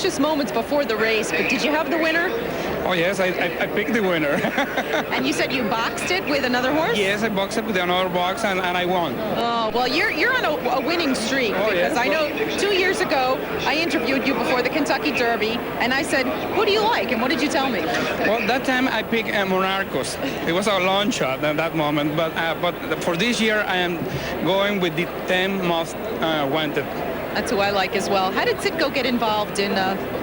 Just moments before the race, but did you have the winner? Oh yes, I picked the winner. And you said you boxed it with another horse? Yes, I boxed it with another box and I won. Oh, well, you're on a winning streak, Oh, because yes. I know 2 years ago I interviewed you before the Kentucky Derby, and I said, who do you like, and what did you tell me? Well, that time I picked Monarchos. It was a long shot at that moment, but for this year I am going with the 10 most wanted. That's who I like as well. How did Citgo get involved in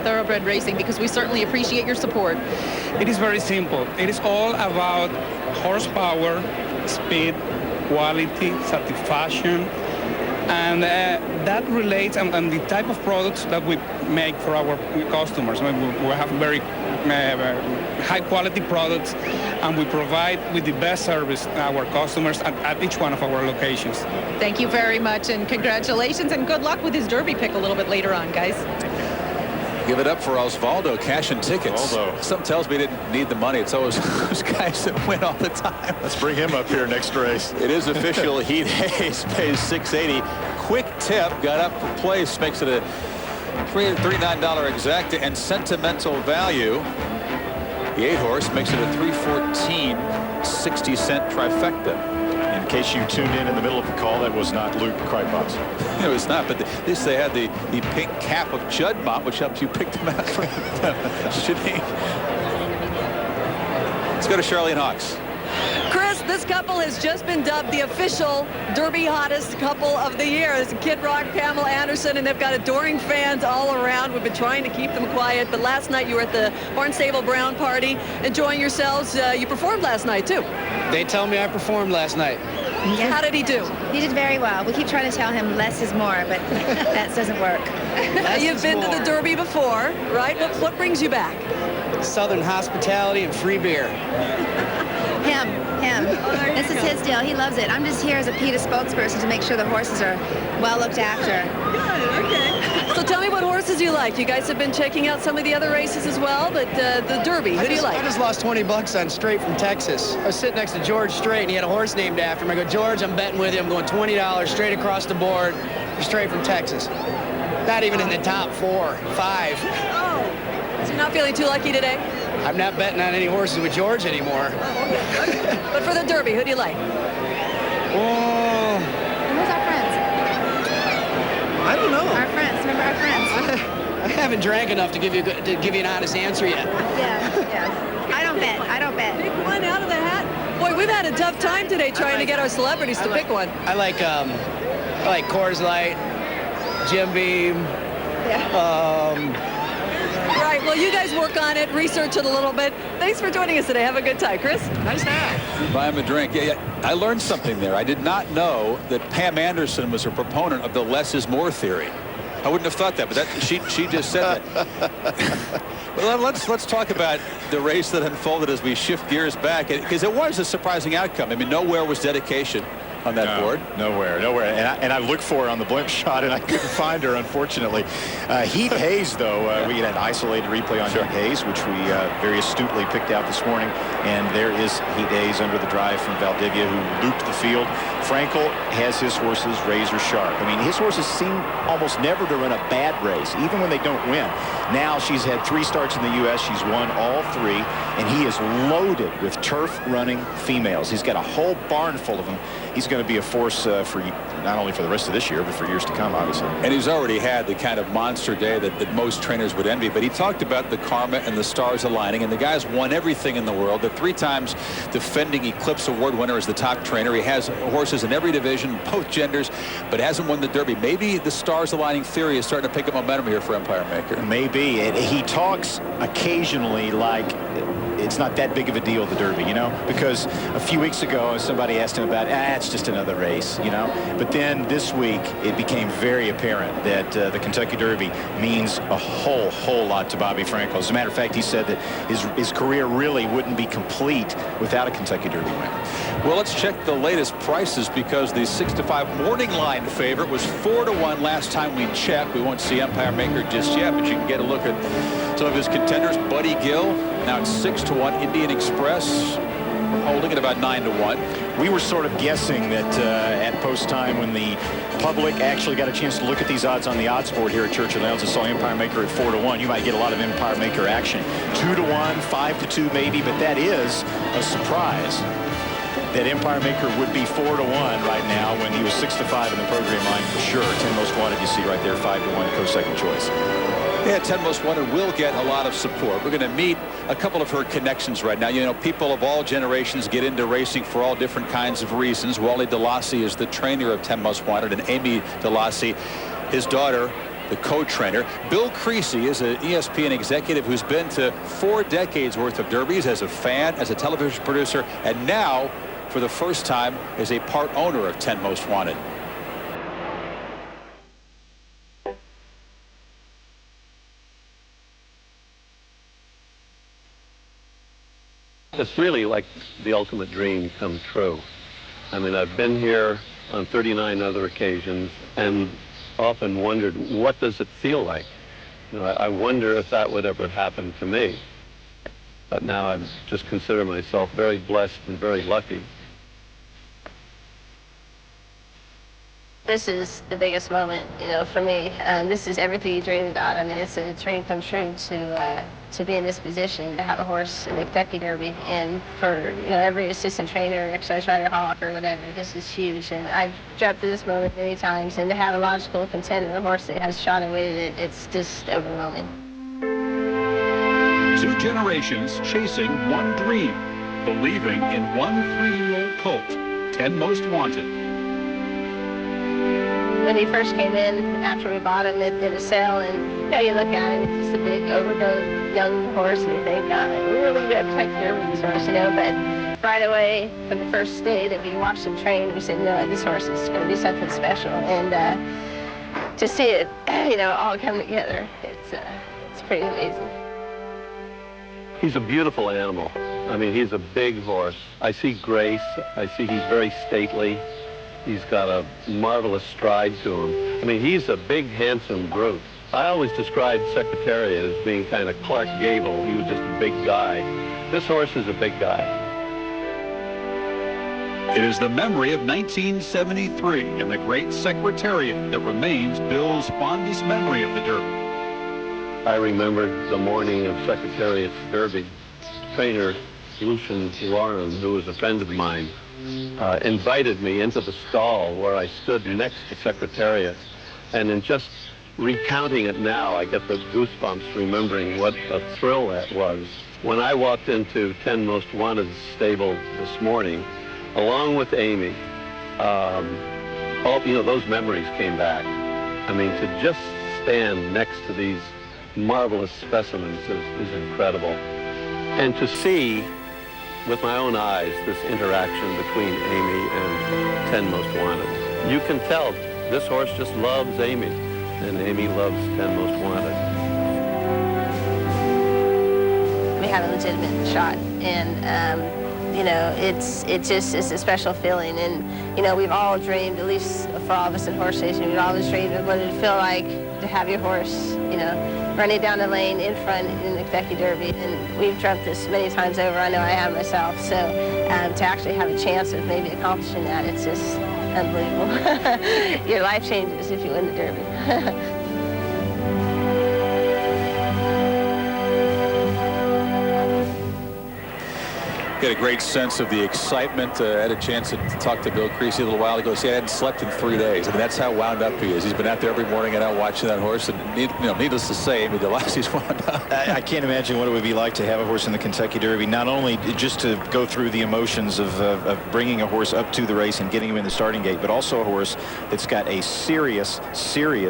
thoroughbred racing? Because we certainly appreciate your support. It is very simple. It is all about horsepower, speed, quality, satisfaction, and that relates on the type of products that we make for our customers. I mean, we have very high quality products, and we provide with the best service our customers at each one of our locations. Thank you very much, and congratulations, and good luck with his Derby pick a little bit later on, guys. Give it up for Osvaldo cashing tickets. Osvaldo. Something tells me he didn't need the money. It's always those guys that win all the time. Let's bring him up here next race. It is official. Heat Hayes pays $680. Quick Tip got up for place, makes it a $339 exacta, and Sentimental Value, the 8-horse, makes it a $314.60 trifecta. In case you tuned in the middle of the call, that was not Luke Kreitbach. It was not, but at least they had the pink cap of Juddmonte, which helps you pick them out. Let's go to Charlene Hawks. Chris, this couple has just been dubbed the official Derby hottest couple of the year. It's Kid Rock, Pamela Anderson, and they've got adoring fans all around. We've been trying to keep them quiet, but last night you were at the Barnstable Brown party, enjoying yourselves. You performed last night, too. They tell me I performed last night. Yeah. How did he do? He did very well. We keep trying to tell him less is more, but that doesn't work. You've been to the Derby before, right? What brings you back? Southern hospitality and free beer. Him. This is his deal. He loves it. I'm just here as a PETA spokesperson to make sure the horses are well looked after. Good, okay. So tell me what horses you like. You guys have been checking out some of the other races as well, but the Derby, who do you like? I just lost 20 bucks on Straight from Texas. I was sitting next to George Strait, and he had a horse named after him. I go, George, I'm betting with you. I'm going $20 straight across the board for Straight from Texas. Not even in the top 4, 5. Oh, so you're not feeling too lucky today? I'm not betting on any horses with George anymore. Okay. But for the Derby, who do you like? Oh, Who's our friends? I don't know. Our friends. Remember our friends? I haven't drank enough to give you an honest answer yet. Yeah. I don't bet. Pick one out of the hat. Boy, we've had a tough time today trying to get our celebrities to pick one. I like Coors Light, Jim Beam. Yeah. Right, well, you guys work on it, research it a little bit. Thanks for joining us today. Have a good time. Chris? Nice hat. Buy him a drink. Yeah, I learned something there. I did not know that Pam Anderson was a proponent of the less is more theory. I wouldn't have thought that, but she just said that. Well, let's talk about the race that unfolded as we shift gears back, because it was a surprising outcome. I mean, nowhere was dedication on that board. Nowhere. And I looked for her on the blimp shot, and I couldn't find her, unfortunately. Heat Hayes, though, we had an isolated replay on Heat Hayes, which we very astutely picked out this morning. And there is Heat Hayes under the drive from Valdivia, who looped the field. Frankel has his horses razor sharp. I mean, his horses seem almost never to run a bad race, even when they don't win. Now she's had 3 starts in the U.S. She's won all 3, and he is loaded with turf-running females. He's got a whole barn full of them. He's going to be a force for not only for the rest of this year, but for years to come, obviously. And he's already had the kind of monster day that most trainers would envy. But he talked about the karma and the stars aligning, and the guy's won everything in the world. The 3 times defending Eclipse Award winner as the top trainer. He has horses in every division, both genders, but hasn't won the Derby. Maybe the stars aligning theory is starting to pick up momentum here for Empire Maker. Maybe. He talks occasionally like it's not that big of a deal, the Derby, you know, because a few weeks ago somebody asked him about, it's just another race, you know. But then this week it became very apparent that the Kentucky Derby means a whole lot to Bobby Frankel. As a matter of fact, he said that his career really wouldn't be complete without a Kentucky Derby win. Well, let's check the latest prices, because the 6-5 morning line favorite was 4-1 last time we checked. We won't see Empire Maker just yet, but you can get a look at some of his contenders. Buddy Gill, now it's 6-1. Indian Express holding at about 9-1. We were sort of guessing that at post time, when the public actually got a chance to look at these odds on the odds board here at Churchill Downs and saw Empire Maker at 4-1, you might get a lot of Empire Maker action. 2-1, 5-2 maybe, but that is a surprise that Empire Maker would be 4-1 right now when he was 6-5 in the program line for sure. 10 Most Wanted, you see right there, 5-1 co-second choice. Yeah, 10 Most Wanted will get a lot of support. We're going to meet a couple of her connections right now. You know, people of all generations get into racing for all different kinds of reasons. Wally DeLassy is the trainer of 10 Most Wanted, and Amy DeLassy, his daughter, the co-trainer. Bill Creasy is an ESPN executive who's been to 4 decades worth of derbies as a fan, as a television producer, and now, for the first time, is a part owner of 10 Most Wanted. It's really like the ultimate dream come true. I mean, I've been here on 39 other occasions and often wondered, what does it feel like? You know, I wonder if that would ever happen to me. But now I just consider myself very blessed and very lucky. This is the biggest moment, you know, for me. This is everything you dreamed about. I mean, it's a dream come true to be in this position, to have a horse in the Kentucky Derby, and for, you know, every assistant trainer, exercise rider, hawk, or whatever. This is huge, and I've dreamt of this moment many times, and to have a logical contender, a horse that has shot and weighted it, it's just overwhelming. 2 generations chasing one dream, believing in one 3-year-old colt, 10 Most Wanted. When he first came in, after we bought him at a sale, and you know, you look at him, it's just a big, overgrown young horse, and you think, we're really good to take care of this horse, you know, but right away, from the first day that we watched him train, we said, no, this horse is going to do something special, and to see it, you know, all come together, it's pretty amazing. He's a beautiful animal. I mean, he's a big horse. I see grace. I see he's very stately. He's got a marvelous stride to him. I mean, he's a big, handsome brute. I always described Secretariat as being kind of Clark Gable. He was just a big guy. This horse is a big guy. It is the memory of 1973 and the great Secretariat that remains Bill's fondest memory of the Derby. I remembered the morning of Secretariat's Derby. Trainer Lucian Lauren, who was a friend of mine, invited me into the stall where I stood next to Secretariat. And in just recounting it now, I get the goosebumps remembering what a thrill that was. When I walked into 10 Most Wanted's stable this morning, along with Amy, all, you know, those memories came back. I mean, to just stand next to these marvelous specimens is incredible. And to see with my own eyes this interaction between Amy and 10 Most Wanted. You can tell this horse just loves Amy, and Amy loves 10 Most Wanted. We have a legitimate shot, and you know, it's a special feeling, and you know, we've all dreamed, at least for all of us in horse racing, we've always dreamed of what it'd feel like to have your horse, you know, running down the lane in front in the Kentucky Derby, and we've dreamt this many times over. I know I have myself. So to actually have a chance of maybe accomplishing that, it's just unbelievable. Your life changes if you win the Derby. Get a great sense of the excitement. I had a chance to talk to Bill Creasy a little while ago. See, I hadn't slept in 3 days. I mean, that's how wound up he is. He's been out there every morning and out watching that horse. And needless to say, Amy DeLassy's wound up. I can't imagine what it would be like to have a horse in the Kentucky Derby. Not only just to go through the emotions of bringing a horse up to the race and getting him in the starting gate, but also a horse that's got a serious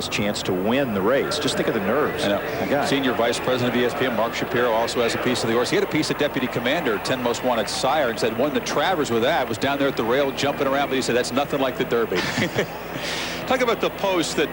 chance to win the race. Just think of the nerves. I know. Senior Vice President of ESPN, Mark Shapiro, also has a piece of the horse. He had a piece of Deputy Commander, 10 Most Wanted sire, and said won the Travers with that. Was down there at the rail jumping around, but he said that's nothing like the Derby. Talk about the post that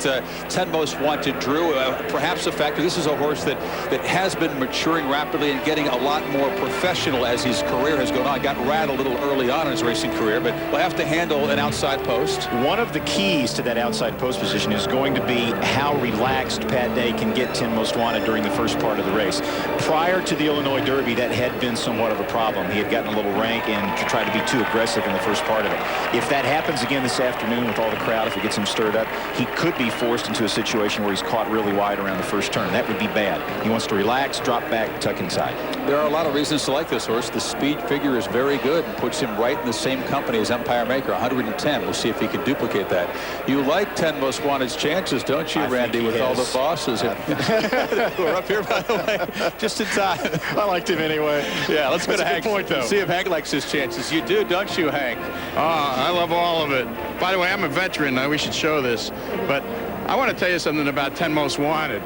10 Most Wanted drew. Perhaps a factor. This is a horse that has been maturing rapidly and getting a lot more professional as his career has gone on. Got rattled a little early on in his racing career, but will have to handle an outside post. One of the keys to that outside post position is going to be how relaxed Pat Day can get 10 Most Wanted during the first part of the race. Prior to the Illinois Derby, that had been somewhat of a problem. He had gotten a little rank and tried to be too aggressive in the first part of it. If that happens again this afternoon with all the crowd, if it gets him stirred up, he could be forced into a situation where he's caught really wide around the first turn. That would be bad. He wants to relax, drop back, tuck inside. There are a lot of reasons to like this horse. The speed figure is very good and puts him right in the same company as Empire Maker, 110. We'll see if he can duplicate that. You like 10 Most Wanted's chances, don't you, Randy, with all the bosses who are up here, by the way, just in time. I liked him anyway. Yeah, let's go to Hank. Point, though. See if Hank likes his chances. You do, don't you, Hank? I love all of it. By the way, I'm a veteran. We should show this. But I want to tell you something about 10 Most Wanted.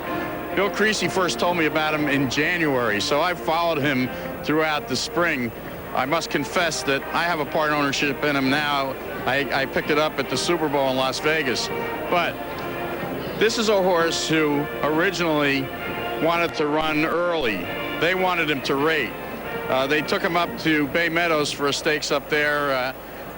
Bill Creasy first told me about him in January, so I followed him throughout the spring. I must confess that I have a part ownership in him now. I picked it up at the Super Bowl in Las Vegas. But this is a horse who originally wanted to run early. They wanted him to rate. They took him up to Bay Meadows for a stakes up there,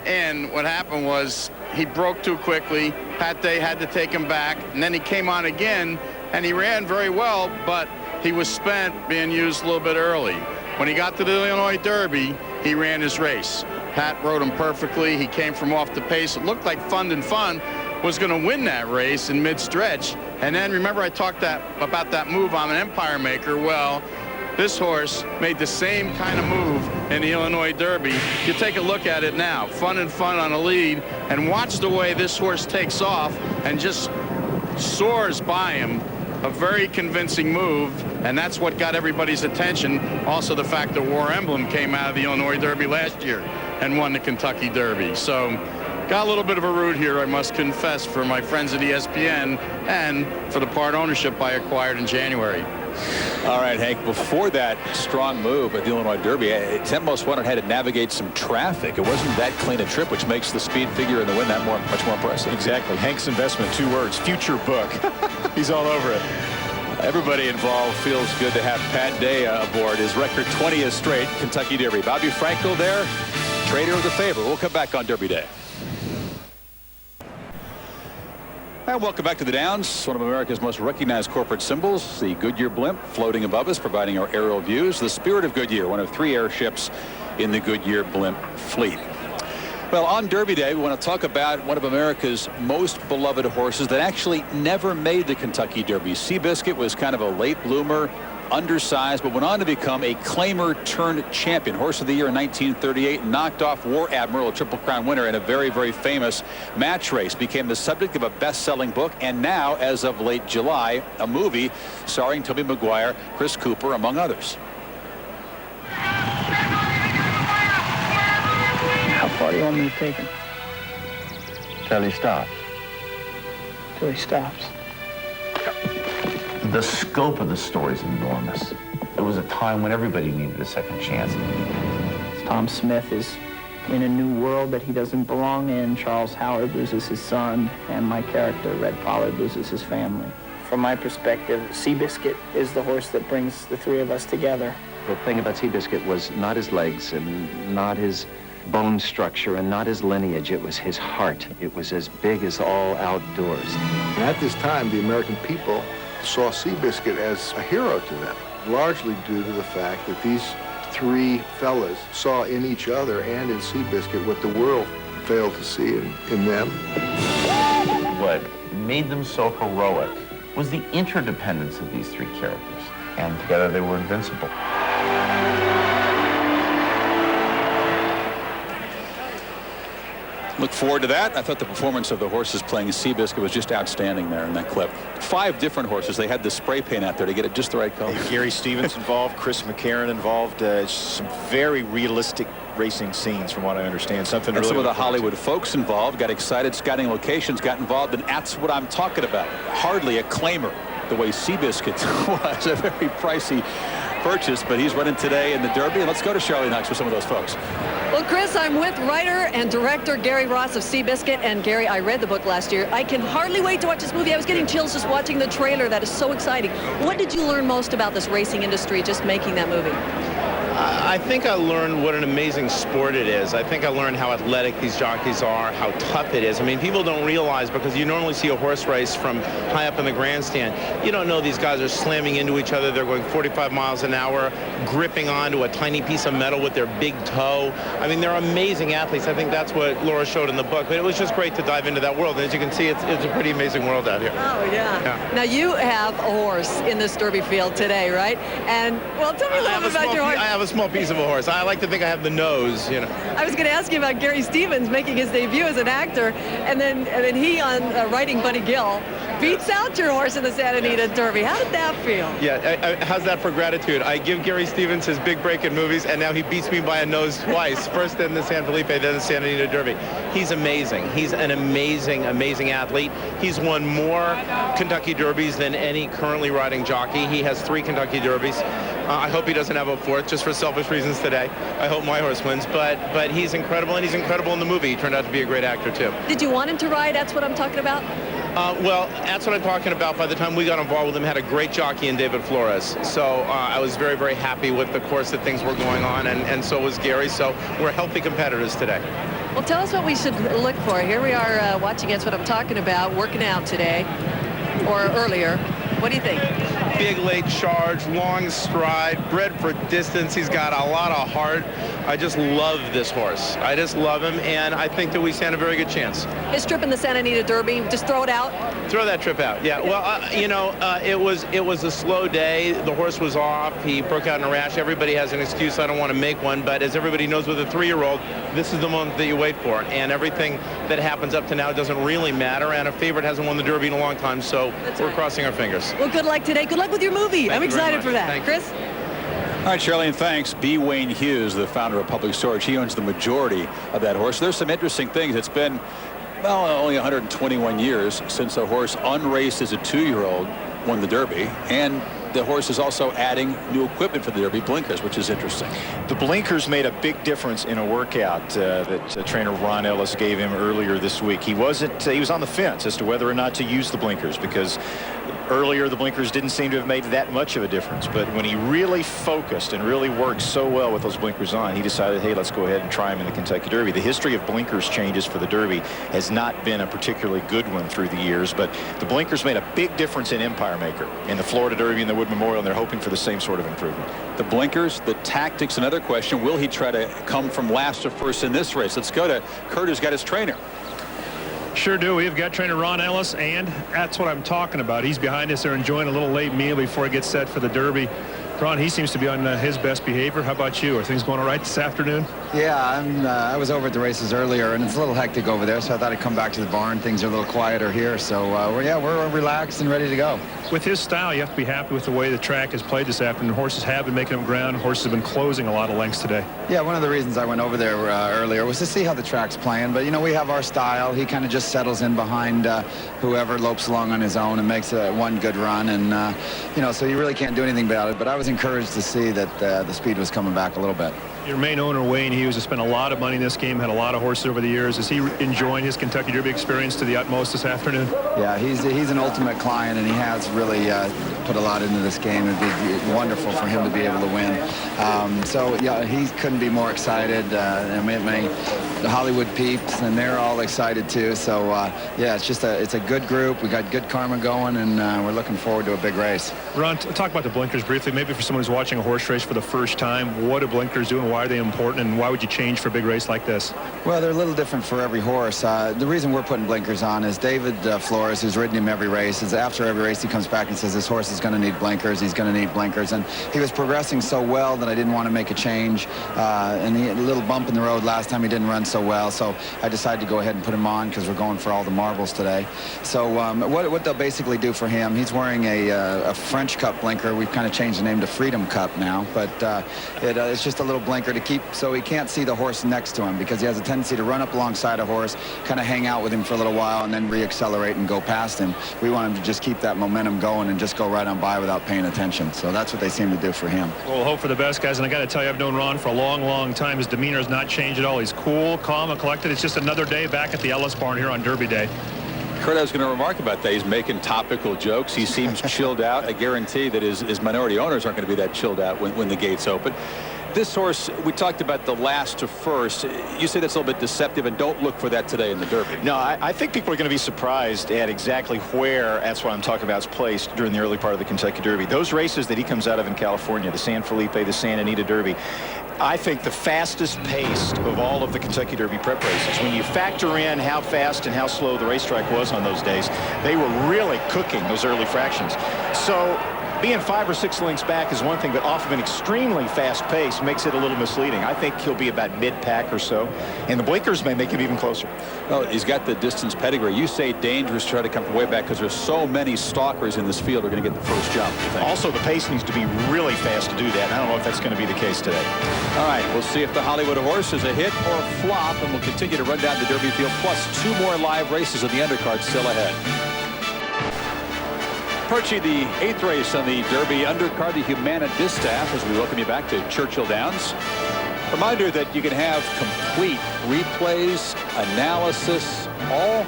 and what happened was he broke too quickly. Pat Day had to take him back, and then he came on again, and he ran very well, but he was spent being used a little bit early. When he got to the Illinois Derby, he ran his race. Pat rode him perfectly. He came from off the pace. It looked like Fund and Fun was going to win that race in mid-stretch. And then remember I talked about that move on an Empire Maker. Well, this horse made the same kind of move in the Illinois Derby. You take a look at it now. Fun and Fun on a lead, and watch the way this horse takes off and just soars by him. A very convincing move, and that's what got everybody's attention. Also the fact that War Emblem came out of the Illinois Derby last year and won the Kentucky Derby. So got a little bit of a root here, I must confess, for my friends at ESPN and for the part ownership I acquired in January. All right, Hank, before that strong move at the Illinois Derby, 10 Most Wanted had to navigate some traffic. It wasn't that clean a trip, which makes the speed figure and the win that much more impressive. Exactly. Hank's investment, 2 words, future book. He's all over it. Everybody involved feels good to have Pat Day aboard. His record 20th straight Kentucky Derby. Bobby Frankel there, trader of the favor. We'll come back on Derby Day. And welcome back to the Downs, one of America's most recognized corporate symbols, the Goodyear blimp floating above us, providing our aerial views. The Spirit of Goodyear, one of 3 airships in the Goodyear blimp fleet. Well, on Derby Day, we want to talk about one of America's most beloved horses that actually never made the Kentucky Derby. Seabiscuit was kind of a late bloomer, undersized, but went on to become a claimer turned champion. Horse of the Year in 1938, knocked off War Admiral, a Triple Crown winner in a very, very famous match race. Became the subject of a best-selling book, and now, as of late July, a movie starring Tobey Maguire, Chris Cooper, among others. How far do you want me to take him? Till he stops. Till he stops. The scope of the story is enormous. It was a time when everybody needed a second chance. Tom Smith is in a new world that he doesn't belong in. Charles Howard loses his son, and my character, Red Pollard, loses his family. From my perspective, Seabiscuit is the horse that brings the 3 of us together. The thing about Seabiscuit was not his legs and not his bone structure and not his lineage. It was his heart. It was as big as all outdoors. And at this time, the American people saw Seabiscuit as a hero to them, largely due to the fact that these 3 fellas saw in each other and in Seabiscuit what the world failed to see in them. What made them so heroic was the interdependence of these 3 characters, and together they were invincible. Look forward to that. I thought the performance of the horses playing Seabiscuit was just outstanding there in that clip. 5 different horses. They had the spray paint out there to get it just the right color. Gary Stevens involved, Chris McCarron involved. Some very realistic racing scenes, from what I understand. Something and really some of the Hollywood folks involved got excited, scouting locations, got involved, and that's what I'm talking about. Hardly a claimer, the way Seabiscuit was. A very pricey purchase, but he's running today in the Derby. And let's go to Charlie next with some of those folks. Well, Chris, I'm with writer and director Gary Ross of Seabiscuit. And Gary, I read the book last year. I can hardly wait to watch this movie. I was getting chills just watching the trailer. That is so exciting. What did you learn most about this racing industry just making that movie? I think I learned what an amazing sport it is. I think I learned how athletic these jockeys are, how tough it is. I mean, people don't realize, because you normally see a horse race from high up in the grandstand. You don't know these guys are slamming into each other. They're going 45 miles an hour, gripping onto a tiny piece of metal with their big toe. I mean, they're amazing athletes. I think that's what Laura showed in the book. But it was just great to dive into that world. And as you can see, it's a pretty amazing world out here. Oh, yeah. Now, you have a horse in this Derby field today, right? And, well, tell me a little bit about your horse. I have a small piece of a horse. I like to think I have the nose, you know. I was going to ask you about Gary Stevens making his debut as an actor, and then he on riding Bunny Gill beats out your horse in the Santa Anita Derby. How did that feel? Yeah, how's that for gratitude? I give Gary Stevens his big break in movies, and now he beats me by a nose twice. First in the San Felipe, then the Santa Anita Derby. He's amazing. He's an amazing, amazing athlete. He's won more Kentucky Derbies than any currently riding jockey. He has 3 Kentucky Derbies. I hope he doesn't have a 4th, just for selfish reasons today. I hope my horse wins, but he's incredible, and he's incredible in the movie. He turned out to be a great actor, too. Did you want him to ride? That's what I'm talking about? Well, that's what I'm talking about. By the time we got involved with him, had a great jockey in David Flores. So I was very, very happy with the course that things were going on, and so was Gary. So we're healthy competitors today. Well, tell us what we should look for. Here we are watching. That's what I'm talking about, working out today, or earlier. What do you think? Big late charge, long stride, bred for distance. He's got a lot of heart. I just love this horse. I just love him, and I think that we stand a very good chance. His trip in the Santa Anita Derby, just throw it out? Throw that trip out, yeah. Well, it was a slow day. The horse was off. He broke out in a rash. Everybody has an excuse. I don't want to make one, but as everybody knows with a 3-year-old, this is the moment that you wait for, and everything that happens up to now doesn't really matter, and a favorite hasn't won the Derby in a long time, so we're crossing our fingers. Well, good luck today. Good luck with your movie. I'm excited for that. Thank Chris? All right, Charlene, thanks. B. Wayne Hughes, the founder of Public Storage, he owns the majority of that horse. There's some interesting things. It's been, well, only 121 years since a horse unraced as a 2-year-old won the Derby, and the horse is also adding new equipment for the Derby, blinkers, which is interesting. The blinkers made a big difference in a workout that trainer Ron Ellis gave him earlier this week. He was on the fence as to whether or not to use the blinkers, because earlier the blinkers didn't seem to have made that much of a difference. But when he really focused and really worked so well with those blinkers on, he decided, hey, let's go ahead and try him in the Kentucky Derby. The history of blinkers changes for the Derby has not been a particularly good one through the years, but the blinkers made a big difference in Empire Maker, in the Florida Derby and the Wood Memorial, and they're hoping for the same sort of improvement. The blinkers, the tactics, another question. Will he try to come from last to first in this race? Let's go to Kurt, who's got his trainer. Sure do. We've got trainer Ron Ellis, and that's what I'm talking about. He's behind us there enjoying a little late meal before he gets set for the Derby. Ron, he seems to be on his best behavior. How about you? Are things going all right this afternoon? Yeah, I was over at the races earlier, and it's a little hectic over there, so I thought I'd come back to the barn. Things are a little quieter here, so we're relaxed and ready to go. With his style, you have to be happy with the way the track has played this afternoon. Horses have been making up ground. Horses have been closing a lot of lengths today. Yeah, one of the reasons I went over there earlier was to see how the track's playing. But, we have our style. He kind of just settles in behind whoever lopes along on his own and makes one good run. And, so you really can't do anything about it. But I was encouraged to see that the speed was coming back a little bit. Your main owner, Wayne Hughes, has spent a lot of money in this game, had a lot of horses over the years. Is he enjoying his Kentucky Derby experience to the utmost this afternoon? Yeah, he's an ultimate client, and he has really put a lot into this game. It'd be wonderful for him to be able to win. He couldn't be more excited. The Hollywood peeps, and they're all excited too. So, it's a good group. We got good karma going, and we're looking forward to a big race. Ron, talk about the blinkers briefly. Maybe for someone who's watching a horse race for the first time, what do blinkers do, and why are they important, and why would you change for a big race like this? Well, they're a little different for every horse. The reason we're putting blinkers on is David Flores, who's ridden him every race, is after every race he comes back and says this horse is going to need blinkers, he's going to need blinkers, and he was progressing so well that I didn't want to make a change, and he had a little bump in the road last time. He didn't run so well, so I decided to go ahead and put him on because we're going for all the marbles today. So what they'll basically do for him, he's wearing a French Cup blinker. We've kind of changed the name to Freedom Cup now, but it's just a little blinker to keep so he can't see the horse next to him, because he has a tendency to run up alongside a horse, kind of hang out with him for a little while, and then reaccelerate and go past him. We want him to just keep that momentum going and just go right on by without paying attention. So that's what they seem to do for him. Well, we'll hope for the best, guys. And I got to tell you, I've known Ron for a long, long time. His demeanor has not changed at all. He's cool, calm, and collected. It's just another day back at the Ellis Barn here on Derby Day. Kurt, I was going to remark about that. He's making topical jokes. He seems chilled out. I guarantee that his minority owners aren't going to be that chilled out when the gates open. This horse, we talked about the last to first. You say that's a little bit deceptive, and don't look for that today in the Derby. No, I think people are going to be surprised at exactly where, that's what I'm talking about, is placed during the early part of the Kentucky Derby. Those races that he comes out of in California, the San Felipe, the Santa Anita Derby, I think the fastest paced of all of the Kentucky Derby prep races. When you factor in how fast and how slow the racetrack was on those days, they were really cooking those early fractions. So being 5 or 6 lengths back is one thing, but off of an extremely fast pace makes it a little misleading. I think he'll be about mid-pack or so, and the blinkers may make him even closer. Well, he's got the distance pedigree. You say dangerous to try to come from way back because there's so many stalkers in this field who are going to get the first jump. Also, the pace needs to be really fast to do that, and I don't know if that's going to be the case today. All right, we'll see if the Hollywood Horse is a hit or a flop, and we'll continue to run down the Derby field, plus 2 more live races of the undercard still ahead. Approaching the 8th race on the Derby undercard, the Humana Distaff, as we welcome you back to Churchill Downs. Reminder that you can have complete replays, analysis, all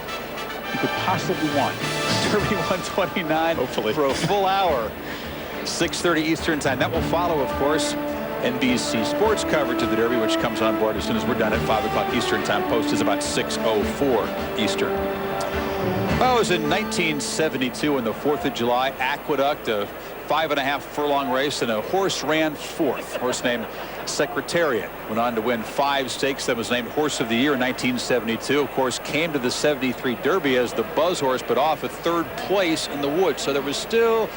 you could possibly want. Derby 129, hopefully, for a full hour, 6:30 Eastern time. That will follow, of course, NBC Sports coverage of the Derby, which comes on board as soon as we're done at 5 o'clock Eastern time. Post is about 6:04 Eastern. Well, it was in 1972 on the 4th of July, Aqueduct, a 5.5 furlong race, and a horse ran 4th. A horse named Secretariat went on to win 5 stakes. That was named Horse of the Year in 1972. Of course, came to the 73 Derby as the Buzz horse, but off at 3rd place in the Woods. So there was still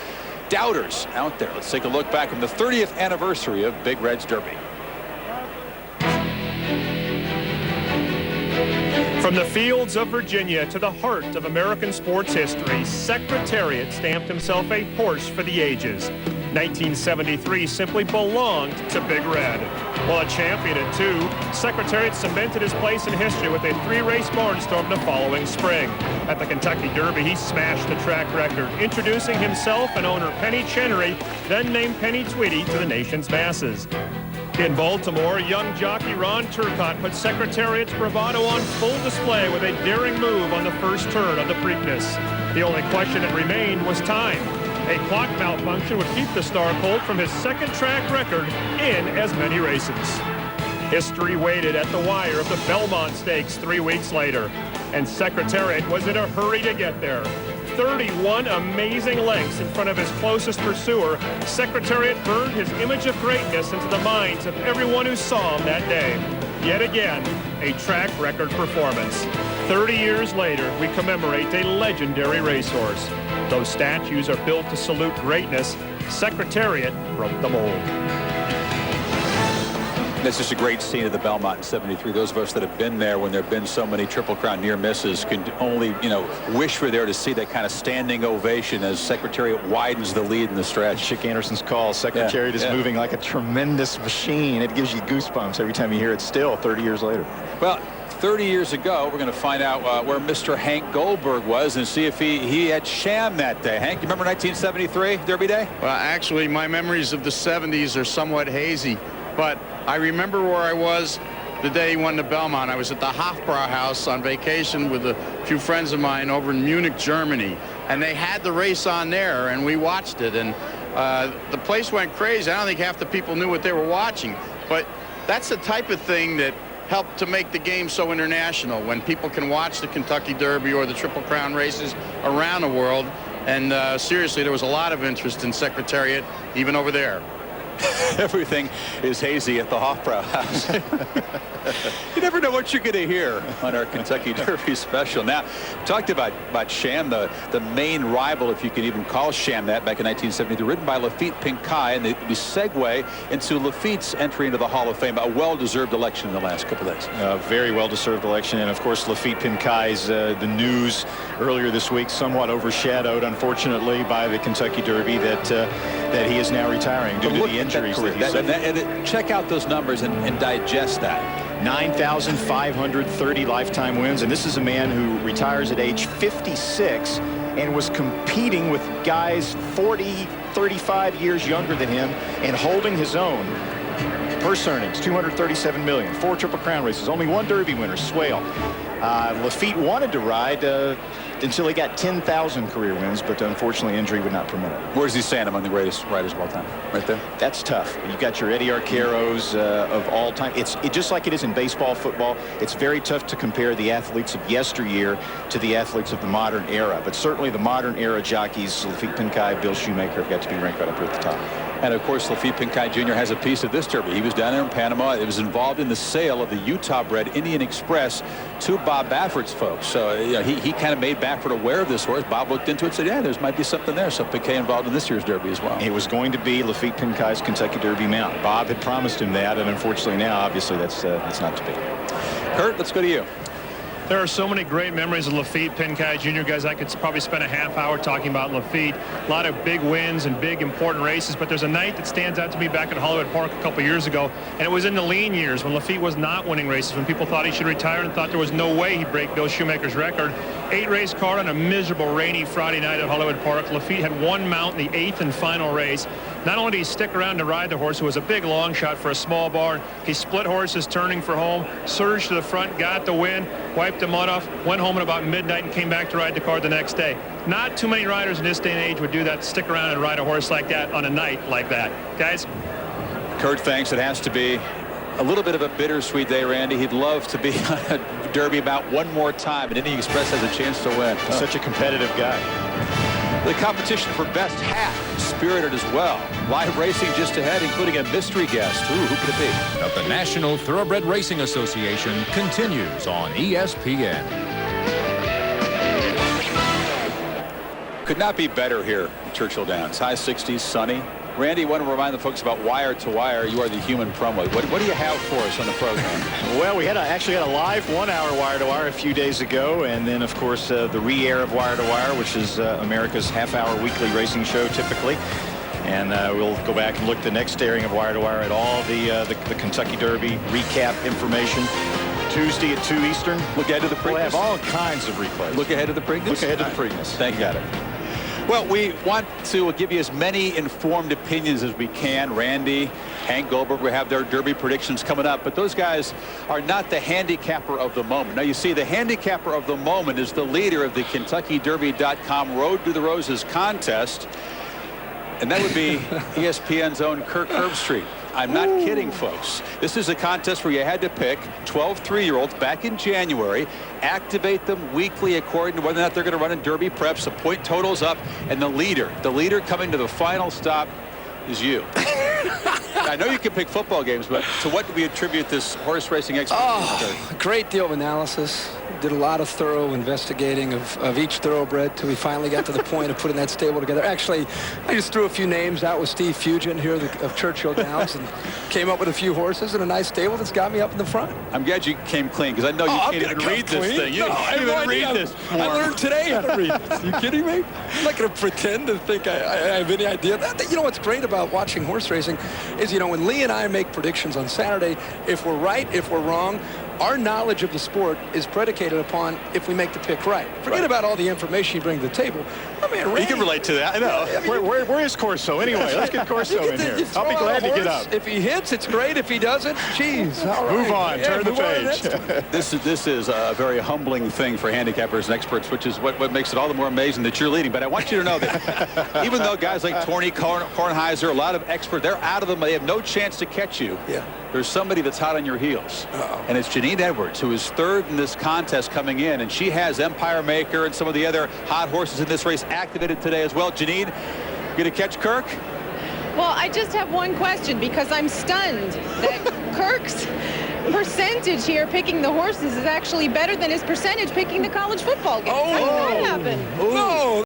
doubters out there. Let's take a look back on the 30th anniversary of Big Red's Derby. From the fields of Virginia to the heart of American sports history, Secretariat stamped himself a horse for the ages. 1973 simply belonged to Big Red. While a champion at 2, Secretariat cemented his place in history with a 3-race barnstorm the following spring. At the Kentucky Derby, he smashed the track record, introducing himself and owner Penny Chenery, then named Penny Tweedy, to the nation's masses. In Baltimore, young jockey Ron Turcotte put Secretariat's bravado on full display with a daring move on the first turn of the Preakness. The only question that remained was time. A clock malfunction would keep the Star Colt from his 2nd track record in as many races. History waited at the wire of the Belmont Stakes 3 weeks later, and Secretariat was in a hurry to get there. 31 amazing lengths in front of his closest pursuer, Secretariat burned his image of greatness into the minds of everyone who saw him that day. Yet again, a track record performance. 30 years later, we commemorate a legendary racehorse. Those statues are built to salute greatness. Secretariat broke the mold. That's just a great scene of the Belmont in 73. Those of us that have been there when there have been so many Triple Crown near misses can only, wish we're there to see that kind of standing ovation as Secretariat widens the lead in the stretch. Chick Anderson's call. Secretariat is moving like a tremendous machine. It gives you goosebumps every time you hear it still 30 years later. Well, 30 years ago, we're going to find out where Mr. Hank Goldberg was and see if he had sham that day. Hank, you remember 1973 Derby Day? Well, actually, my memories of the 70s are somewhat hazy, but I remember where I was the day he won the Belmont. I was at the Hofbrauhaus on vacation with a few friends of mine over in Munich, Germany, and they had the race on there, and we watched it, and the place went crazy. I don't think half the people knew what they were watching, but that's the type of thing that helped to make the game so international, when people can watch the Kentucky Derby or the Triple Crown races around the world. And seriously, there was a lot of interest in Secretariat, even over there. Everything is hazy at the Hofbrauhaus. You never know what you're going to hear on our Kentucky Derby special. Now, we talked about Sham, the main rival, if you could even call Sham that, back in 1973, ridden by Lafitte Pincay, and the segue into Lafitte's entry into the Hall of Fame, a well-deserved election in the last couple days. A very well-deserved election, and of course Lafitte Pincay's the news earlier this week somewhat overshadowed, unfortunately, by the Kentucky Derby that he is now retiring due to the injuries that he's suffered. Check out those numbers and digest that. 9,530 lifetime wins, and this is a man who retires at age 56 and was competing with guys 40, 35 years younger than him and holding his own. Purse earnings, $237 million. 4 Triple Crown races. Only 1 Derby winner, Swale. Lafitte wanted to ride until he got 10,000 career wins, but unfortunately injury would not permit it. Where does he stand among the greatest riders of all time? Right there? That's tough. You've got your Eddie Arqueros of all time. It's just like it is in baseball, football. It's very tough to compare the athletes of yesteryear to the athletes of the modern era. But certainly the modern era jockeys, Lafitte Pincay, Bill Shoemaker, have got to be ranked right up here at the top. And of course, Lafitte Pincay Jr. has a piece of this Derby. He was down there in Panama. It was involved in the sale of the Utah-bred Indian Express to Bob Baffert's folks. So he kind of made Baffert aware of this horse. Bob looked into it and said, yeah, there might be something there. So Pincay involved in this year's Derby as well. It was going to be Lafitte Pincay's Kentucky Derby mount. Bob had promised him that, and unfortunately now, obviously, that's not to be. Kurt, let's go to you. There are so many great memories of Lafitte Pincay Jr. Guys, I could probably spend a half hour talking about Lafitte. A lot of big wins and big important races, but there's a night that stands out to me back at Hollywood Park a couple years ago, and it was in the lean years when Lafitte was not winning races, when people thought he should retire and thought there was no way he'd break Bill Shoemaker's record. 8-race card on a miserable, rainy Friday night at Hollywood Park. Lafitte had one mount in the 8th and final race. Not only did he stick around to ride the horse, who was a big long shot for a small barn, he split horses turning for home, surged to the front, got the win, wiped the mud off, went home at about midnight and came back to ride the card the next day. Not too many riders in this day and age would do that, stick around and ride a horse like that on a night like that. Guys? Kurt, thanks. It has to be a little bit of a bittersweet day, Randy. He'd love to be on a Derby about one more time, and Indian Express has a chance to win. Such a competitive guy. The competition for best hat, spirited as well. Live racing just ahead, including a mystery guest. Ooh, who could it be? The National Thoroughbred Racing Association continues on ESPN. Could not be better here at Churchill Downs. High 60s, sunny. Randy, I want to remind the folks about Wire to Wire. You are the human promo. What do you have for us on the program? Well, we actually had a live 1-hour Wire to Wire a few days ago, and then, of course, the re-air of Wire to Wire, which is America's half-hour weekly racing show, typically. And we'll go back and look the next airing of Wire to Wire at all the Kentucky Derby recap information. Tuesday at 2 Eastern. Look ahead to the Preakness. We'll have all kinds of replays. Look ahead to the Preakness? Look ahead to the Preakness. Thank you. Got it. Well, we want to give you as many informed opinions as we can. Randy, Hank Goldberg will have their Derby predictions coming up, but those guys are not the handicapper of the moment. Now, you see, the handicapper of the moment is the leader of the KentuckyDerby.com Road to the Roses contest, and that would be ESPN's own Kirk Herbstreit. I'm not kidding, folks. This is a contest where you had to pick 12 3-year-olds back in January, activate them weekly according to whether or not they're going to run in Derby preps. The point total's up, and the leader coming to the final stop is you. I know you can pick football games, but to what do we attribute this horse racing expertise? Oh, a great deal of analysis. Did a lot of thorough investigating of each thoroughbred till we finally got to the point of putting that stable together. Actually, I just threw a few names out with Steve Fugent here of Churchill Downs and came up with a few horses and a nice stable that's got me up in the front. I'm glad you came clean, because I know you can't even read this thing. You can't even read this. I learned today how to read this. Are you kidding me? I'm not going to pretend to think I have any idea. You know what's great about watching horse racing is, you know, when Lee and I make predictions on Saturday, if we're right, if we're wrong, our knowledge of the sport is predicated upon if we make the pick right. Forget about all the information you bring to the table. I mean, Randy, you can relate to that. I know. I mean, where is Corso anyway? Let's get Corso in here. I'll be glad to get up. If he hits, it's great. If he doesn't, geez. All right. Move on. Yeah, turn the page. This is a very humbling thing for handicappers and experts, which is what makes it all the more amazing that you're leading. But I want you to know that even though guys like Torney, Kornheiser, a lot of experts, they're out of them. They have no chance to catch you. Yeah. There's somebody that's hot on your heels. And it's Janine Edwards, who is third in this contest coming in. And she has Empire Maker and some of the other hot horses in this race activated today as well. Janine, going to catch Kirk? Well, I just have one question, because I'm stunned that Kirk's percentage here picking the horses is actually better than his percentage picking the college football game. How did that happen? No,